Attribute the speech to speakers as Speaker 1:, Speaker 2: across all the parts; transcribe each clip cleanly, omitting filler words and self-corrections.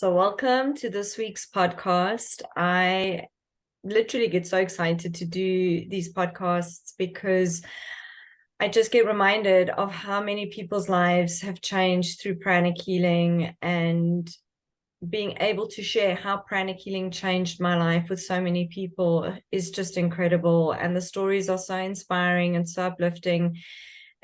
Speaker 1: So, welcome to this week's podcast. I literally get so excited to do these podcasts because I just get reminded of how many people's lives have changed through pranic healing, and being able to share how pranic healing changed my life with so many people is just incredible. And the stories are so inspiring and so uplifting.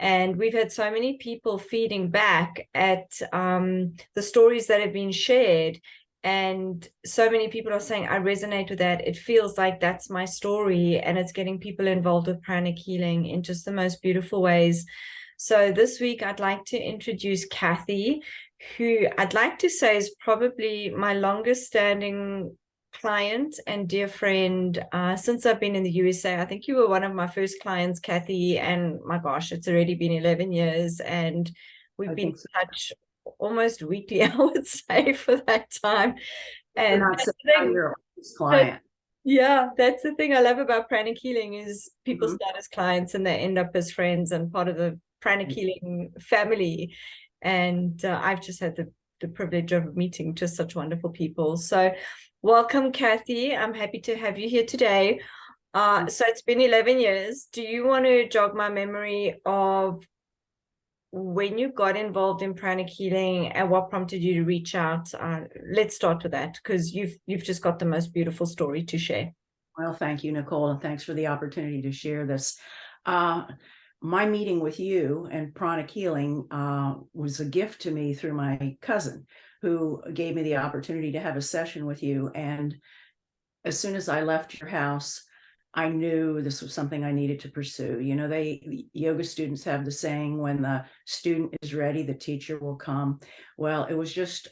Speaker 1: And we've had so many people feeding back at the stories that have been shared. And so many people are saying, I resonate with that. It feels like that's my story. And it's getting people involved with pranic healing in just the most beautiful ways. So this week, I'd like to introduce Kathy, who I'd like to say is probably my longest standing client and dear friend since I've been in the USA. I think you were one of my first clients, Kathy, and my gosh, it's already been 11 years, and we've been in touch almost weekly, I would say, for that time. And
Speaker 2: that's the thing, client.
Speaker 1: Yeah, that's the thing I love about pranic healing is people start as clients and they end up as friends and part of the pranic healing family. And I've just had the privilege of meeting just such wonderful people. So welcome, Kathy. I'm happy to have you here today. So it's been 11 years. Do you want to jog my memory of when you got involved in pranic healing and what prompted you to reach out? Let's start with that, because you've just got the most beautiful story to share.
Speaker 2: Well, thank you, Nicole, and thanks for the opportunity to share this. My meeting with you and pranic healing was a gift to me through my cousin, who gave me the opportunity to have a session with you. And as soon as I left your house, I knew this was something I needed to pursue. You know, yoga students have the saying, when the student is ready, the teacher will come. Well, it was just,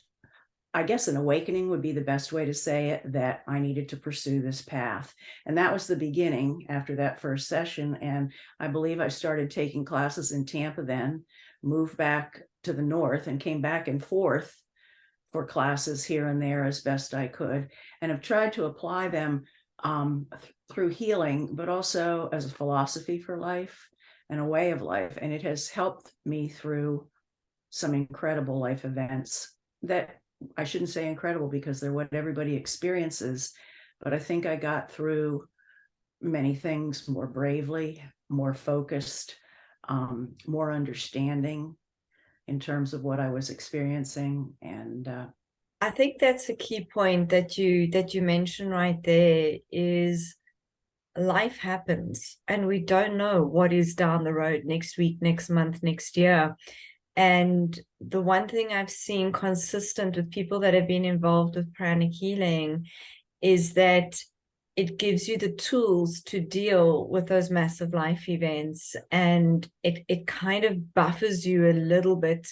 Speaker 2: I guess, an awakening would be the best way to say it, that I needed to pursue this path. And that was the beginning after that first session. And I believe I started taking classes in Tampa then, moved back to the north and came back and forth for classes here and there as best I could, and have tried to apply them through healing, but also as a philosophy for life and a way of life. And it has helped me through some incredible life events that I shouldn't say incredible because they're what everybody experiences, but I think I got through many things more bravely, more focused, more understanding in terms of what I was experiencing. And
Speaker 1: I think that's a key point that you mentioned right there, is life happens and we don't know what is down the road next week, next month, next year. And the one thing I've seen consistent with people that have been involved with pranic healing is that it gives you the tools to deal with those massive life events, and it kind of buffers you a little bit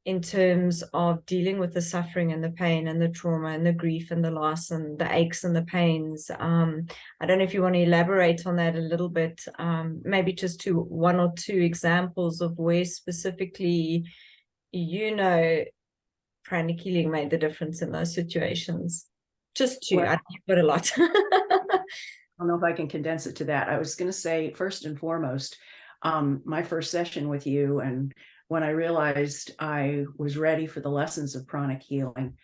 Speaker 1: in terms of dealing with the suffering and the pain and the trauma and the grief and the loss and the aches and the pains. I don't know if you want to elaborate on that a little bit, maybe just one or two examples of where specifically, pranic healing made the difference in those situations. Just two, I think you've got a lot.
Speaker 2: I don't know if I can condense it to that. I was going to say, first and foremost, my first session with you, and when I realized I was ready for the lessons of pranic healing,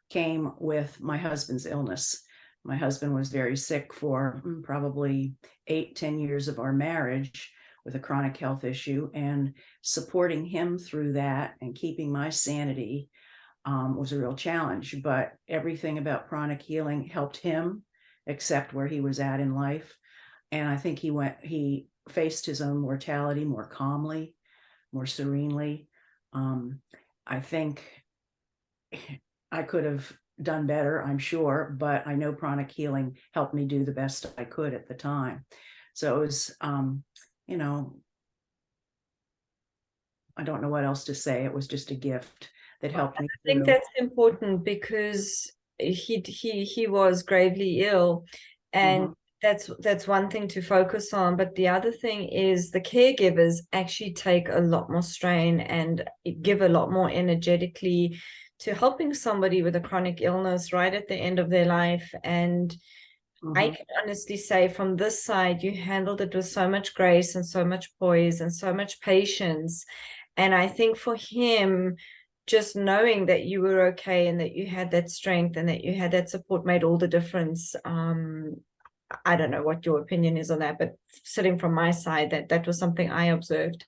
Speaker 2: came with my husband's illness. My husband was very sick for probably 8-10 years of our marriage with a chronic health issue, and supporting him through that and keeping my sanity was a real challenge. But everything about pranic healing helped him accept where he was at in life. And I think he faced his own mortality more calmly, more serenely. I think I could have done better, I'm sure, but I know pranic healing helped me do the best I could at the time. So it was, I don't know what else to say. It was just a gift that helped me.
Speaker 1: I think that's important because he was gravely ill, and that's one thing to focus on. But the other thing is the caregivers actually take a lot more strain and give a lot more energetically to helping somebody with a chronic illness right at the end of their life. And I can honestly say from this side, you handled it with so much grace and so much poise and so much patience. And I think for him, just knowing that you were okay and that you had that strength and that you had that support made all the difference. I don't know what your opinion is on that, but sitting from my side, that was something I observed.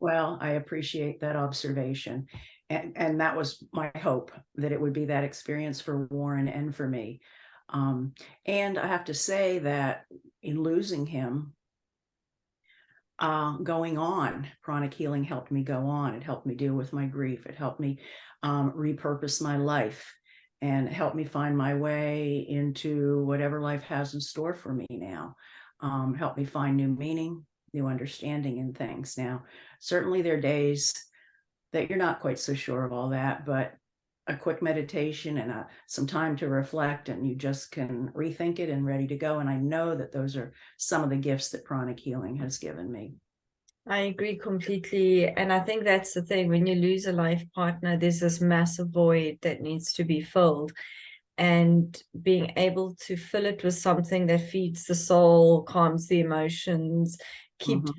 Speaker 2: Well, I appreciate that observation. And that was my hope, that it would be that experience for Warren and for me. And I have to say that in losing him, going on, Pranic Healing helped me go on. It helped me deal with my grief. It helped me repurpose my life and help me find my way into whatever life has in store for me now. Help me find new meaning, new understanding in things. Now, certainly there are days that you're not quite so sure of all that, but a quick meditation and some time to reflect, and you just can rethink it and ready to go. And I know that those are some of the gifts that Pranic Healing has given me.
Speaker 1: I agree completely. And I think that's the thing. When you lose a life partner, there's this massive void that needs to be filled. And being able to fill it with something that feeds the soul, calms the emotions, keeps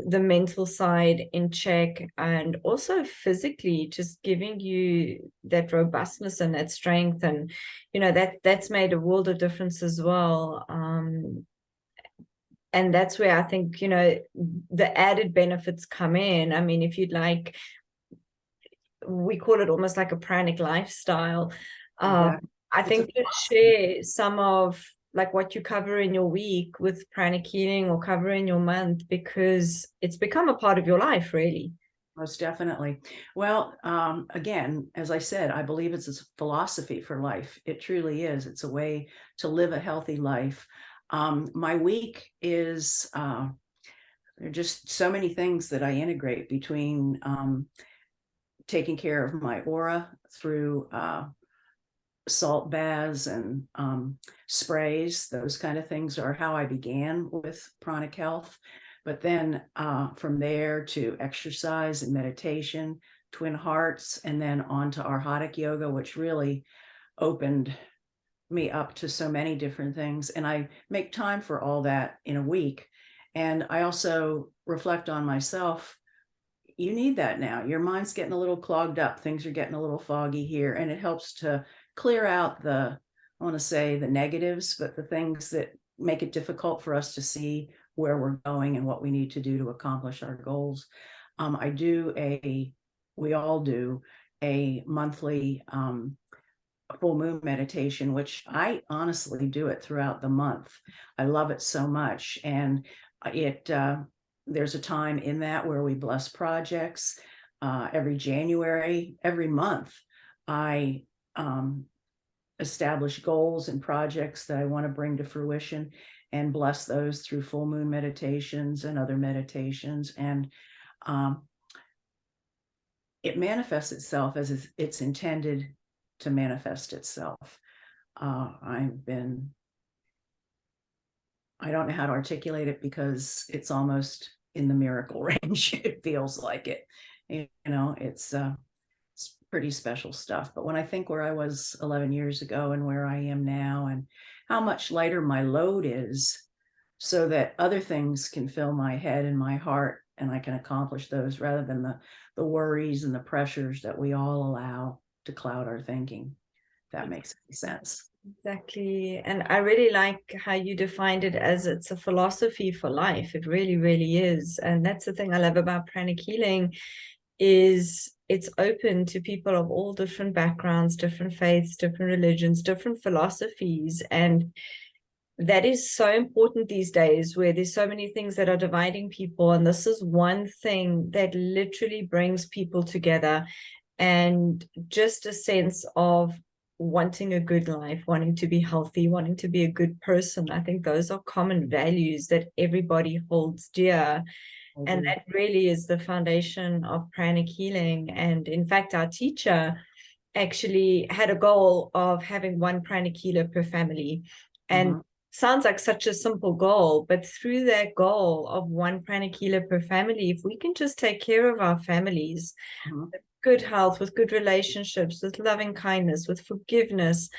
Speaker 1: the mental side in check, and also physically just giving you that robustness and that strength. And that's made a world of difference as well. And that's where I think the added benefits come in. I mean, if you'd like, we call it almost like a pranic lifestyle.
Speaker 2: Exactly.
Speaker 1: I think to share some of like what you cover in your week with Pranic Healing or cover in your month, because it's become a part of your life, really.
Speaker 2: Most definitely. Well, again, as I said, I believe it's a philosophy for life. It truly is. It's a way to live a healthy life. My week is, there are just so many things that I integrate between taking care of my aura through salt baths and sprays. Those kind of things are how I began with Pranic Health. But then from there to exercise and meditation, Twin Hearts, and then on to Arhatic Yoga, which really opened me up to so many different things. And I make time for all that in a week. And I also reflect on myself. You need that now. Your mind's getting a little clogged up. Things are getting a little foggy here. And it helps to clear out I want to say the negatives, but the things that make it difficult for us to see where we're going and what we need to do to accomplish our goals. We all do a monthly full moon meditation, which I honestly do it throughout the month. I love it so much. And there's a time in that where we bless projects. Every January, every month, I establish goals and projects that I want to bring to fruition and bless those through full moon meditations and other meditations. And it manifests itself as it's intended to manifest itself. I don't know how to articulate it because it's almost in the miracle range. It feels like it. It's pretty special stuff. But when I think where I was 11 years ago and where I am now and how much lighter my load is, so that other things can fill my head and my heart and I can accomplish those rather than the worries and the pressures that we all allow to cloud our thinking. That makes sense.
Speaker 1: Exactly. And I really like how you defined it as it's a philosophy for life. It really, really is. And that's the thing I love about Pranic Healing, is it's open to people of all different backgrounds, different faiths, different religions, different philosophies. And that is so important these days, where there's so many things that are dividing people. And this is one thing that literally brings people together, and just a sense of wanting a good life, wanting to be healthy, wanting to be a good person. I think those are common values that everybody holds dear. And that really is the foundation of Pranic Healing. And in fact, our teacher actually had a goal of having one Pranic healer per family. And sounds like such a simple goal, but through that goal of one Pranic healer per family, if we can just take care of our families, with good health, with good relationships, with loving kindness, with forgiveness,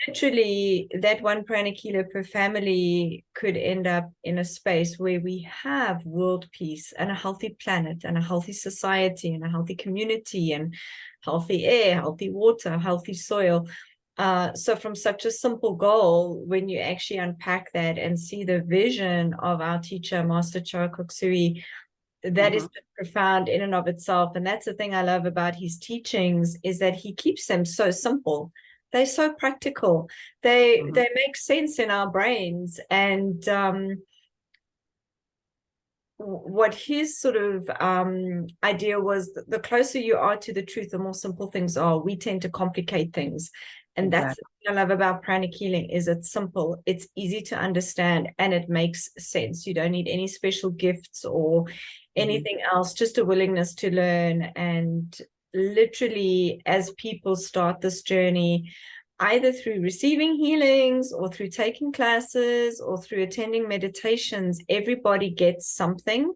Speaker 1: literally that one Pranic healer per family could end up in a space where we have world peace and a healthy planet and a healthy society and a healthy community and healthy air, healthy water, healthy soil. So from such a simple goal, when you actually unpack that and see the vision of our teacher, Master Cho Koksui, that is profound in and of itself. And that's the thing I love about his teachings, is that he keeps them so simple. They're so practical. They make sense in our brains. And what his sort of idea was, the closer you are to the truth, the more simple things are. We tend to complicate things. And that's what I love about pranic healing, is it's simple, it's easy to understand, and it makes sense. You don't need any special gifts or anything else, just a willingness to learn. And literally, as people start this journey, either through receiving healings or through taking classes or through attending meditations, everybody gets something.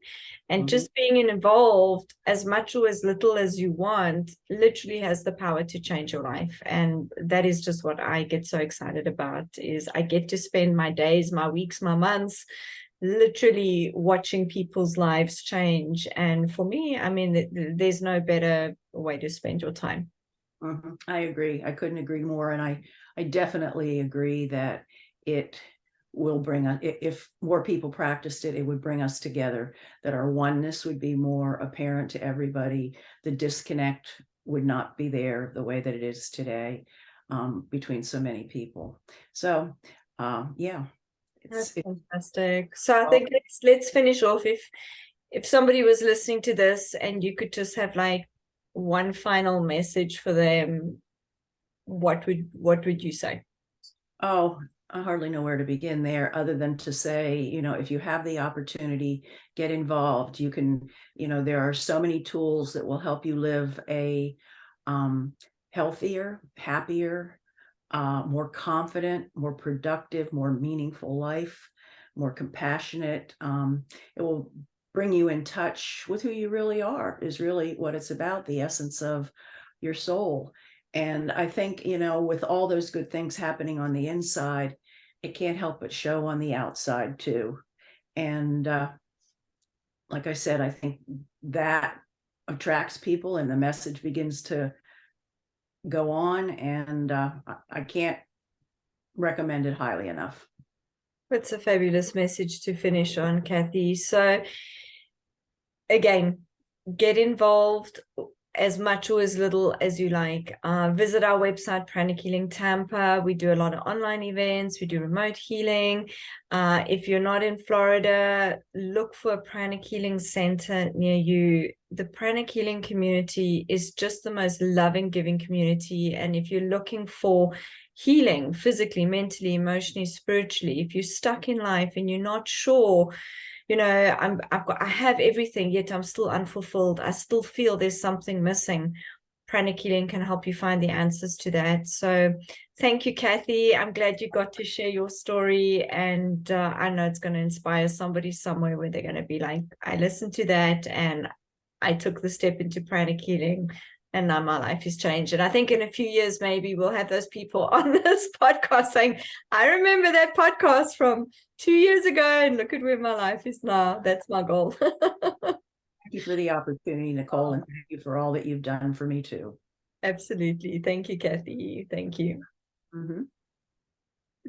Speaker 1: And just being involved, as much or as little as you want, literally has the power to change your life. And that is just what I get so excited about, is I get to spend my days, my weeks, my months literally watching people's lives change. And for me, I mean, there's no better way to spend your time.
Speaker 2: I agree. I couldn't agree more. And I definitely agree that it will bring us, if more people practiced it, it would bring us together, that our oneness would be more apparent to everybody. The disconnect would not be there the way that it is today, between so many people. So yeah.
Speaker 1: That's fantastic. So I think let's finish off. If somebody was listening to this and you could just have like one final message for them, what would you say?
Speaker 2: Oh, I hardly know where to begin there, other than to say, if you have the opportunity, get involved. You can, there are so many tools that will help you live a healthier, happier, more confident, more productive, more meaningful life, more compassionate. It will bring you in touch with who you really are, is really what it's about, the essence of your soul. And I think, with all those good things happening on the inside, it can't help but show on the outside too. And like I said, I think that attracts people and the message begins to go on. And I can't recommend it highly enough.
Speaker 1: It's a fabulous message to finish on, Kathy. So again, get involved as much or as little as you like. Visit our website, Pranic Healing Tampa. We do a lot of online events. We do remote healing. If you're not in Florida, look for a Pranic Healing Center near you. The Pranic Healing community is just the most loving, giving community. And if you're looking for healing physically, mentally, emotionally, spiritually, if you're stuck in life and you're not sure, I have everything, yet I'm still unfulfilled, I still feel there's something missing, Pranic Healing can help you find the answers to that. So thank you, Kathy. I'm glad you got to share your story. And I know it's going to inspire somebody somewhere where they're going to be like, I listened to that and I took the step into Pranic Healing, and now my life has changed. And I think in a few years, maybe we'll have those people on this podcast saying, I remember that podcast from 2 years ago, and look at where my life is now. That's my goal.
Speaker 2: Thank you for the opportunity, Nicole, and thank you for all that you've done for me too.
Speaker 1: Absolutely. Thank you, Kathy. Thank you.